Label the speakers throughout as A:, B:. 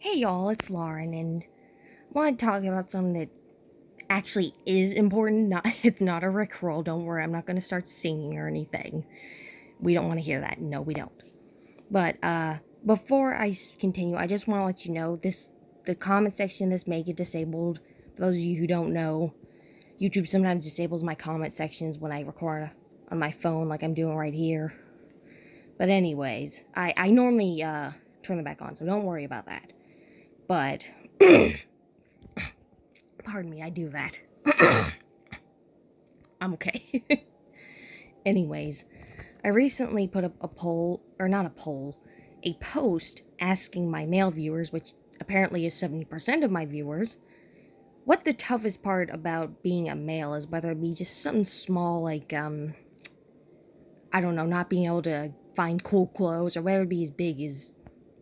A: Hey y'all, it's Lauren, and I want to talk about something that actually is important. It's not a rickroll. Don't worry, I'm not going to start singing or anything. We don't want to hear that. No, we don't. But before I continue, I just want to let you know the comment section this may get disabled. For those of you who don't know, YouTube sometimes disables my comment sections when I record on my phone, like I'm doing right here. But anyways, I normally turn them back on, so don't worry about that. But pardon me, I do that. I'm okay. Anyways, I recently put up a poll, or not a poll, a post asking my male viewers, which apparently is 70% of my viewers, what the toughest part about being a male is, whether it be just something small like, I don't know, not being able to find cool clothes, or whether it be as big as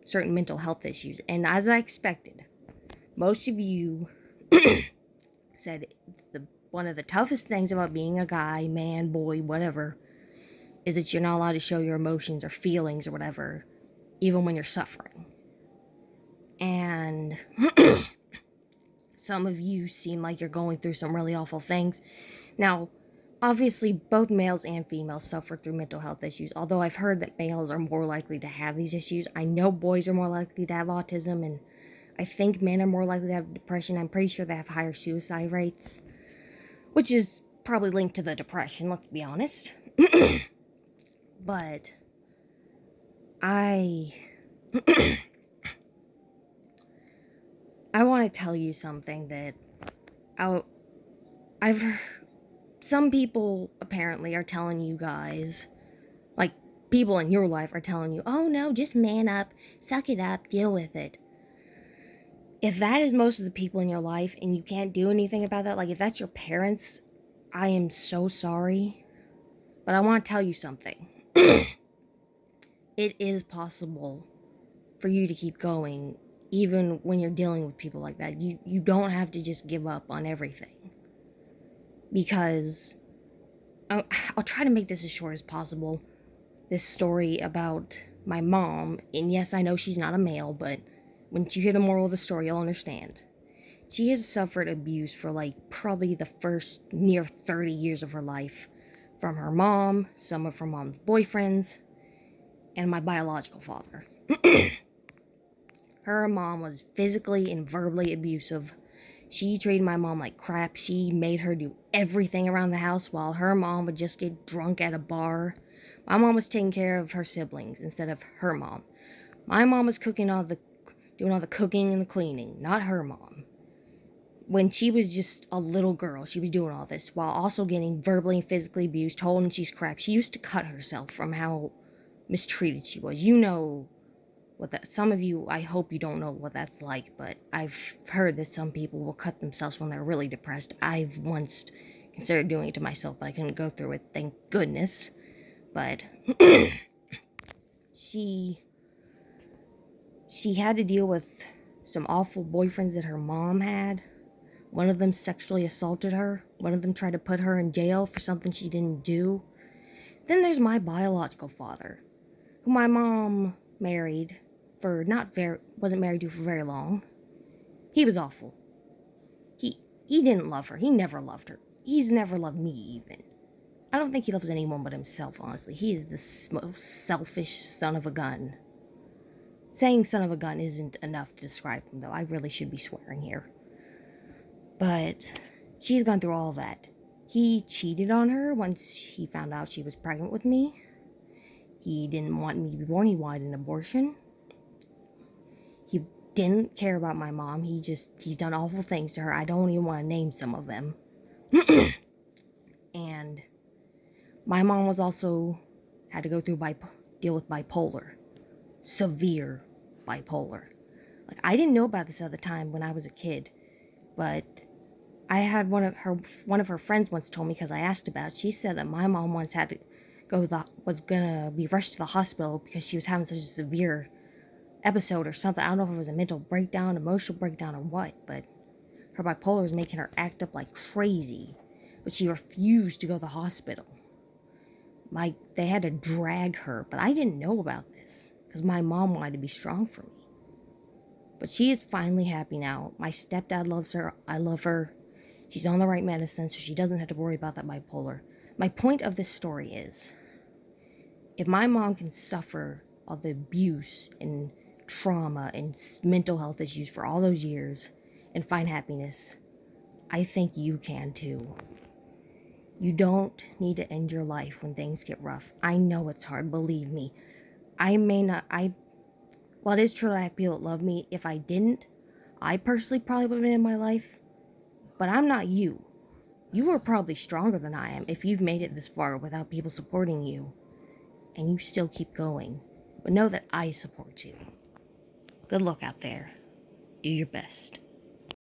A: certain mental health issues. And as I expected, most of you said one of the toughest things about being a guy, man, boy, whatever, is that you're not allowed to show your emotions or feelings or whatever, even when you're suffering. And some of you seem like you're going through some really awful things. Now, obviously, both males and females suffer through mental health issues, although I've heard that males are more likely to have these issues. I know boys are more likely to have autism, and I think men are more likely to have depression. I'm pretty sure they have higher suicide rates, which is probably linked to the depression, let's be honest. But I want to tell you something that I've some people apparently are telling you guys, like people in your life are telling you, oh no, just man up, suck it up, deal with it. If that is most of the people in your life and you can't do anything about that, like if that's your parents, I am so sorry. But I want to tell you something. It is possible for you to keep going even when you're dealing with people like that. You don't have to just give up on everything. Because I'll try to make this as short as possible. This story about my mom, and yes, I know she's not a male, but when you hear the moral of the story, you'll understand. She has suffered abuse for like probably the first near 30 years of her life from her mom, some of her mom's boyfriends, and my biological father. Her mom was physically and verbally abusive. She treated my mom like crap. She made her do everything around the house while her mom would just get drunk at a bar. My mom was taking care of her siblings instead of her mom. My mom was doing all the cooking and the cleaning, not her mom. When she was just a little girl, she was doing all this while also getting verbally and physically abused, told she's crap. She used to cut herself from how mistreated she was. You know some of you, I hope you don't know what that's like, but I've heard that some people will cut themselves when they're really depressed. I've once considered doing it to myself, but I couldn't go through it, thank goodness. But she had to deal with some awful boyfriends that her mom had. One of them sexually assaulted her. One of them tried to put her in jail for something she didn't do. Then there's my biological father, who my mom married wasn't married to for very long. He was awful. He didn't love her. He never loved her. He's never loved me even. I don't think he loves anyone but himself, honestly. He is the most selfish son of a gun. Saying son of a gun isn't enough to describe him, though. I really should be swearing here. But she's gone through all of that. He cheated on her once he found out she was pregnant with me. He didn't want me to be born. He wanted an abortion. He didn't care about my mom. He's done awful things to her. I don't even want to name some of them. And my mom was also had to go through deal with bipolar. Severe bipolar. Like, I didn't know about this at the time when I was a kid, but I had one of her friends once told me, because I asked about it. She said that my mom once had to was gonna be rushed to the hospital because she was having such a severe episode or something. I don't know if it was a mental breakdown, emotional breakdown, or what, but her bipolar was making her act up like crazy. But she refused to go to the hospital. They had to drag her, but I didn't know about this because my mom wanted to be strong for me. But she is finally happy now. My stepdad loves her. I love her. She's on the right medicine, so she doesn't have to worry about that bipolar. My point of this story is, if my mom can suffer all the abuse and trauma and mental health issues for all those years and find happiness, I think you can too. You don't need to end your life when things get rough. I know it's hard, believe me. While it is true that I have people that love me, if I didn't, I personally probably would have been in my life. But I'm not you. You are probably stronger than I am if you've made it this far without people supporting you. And you still keep going. But know that I support you. Good luck out there. Do your best.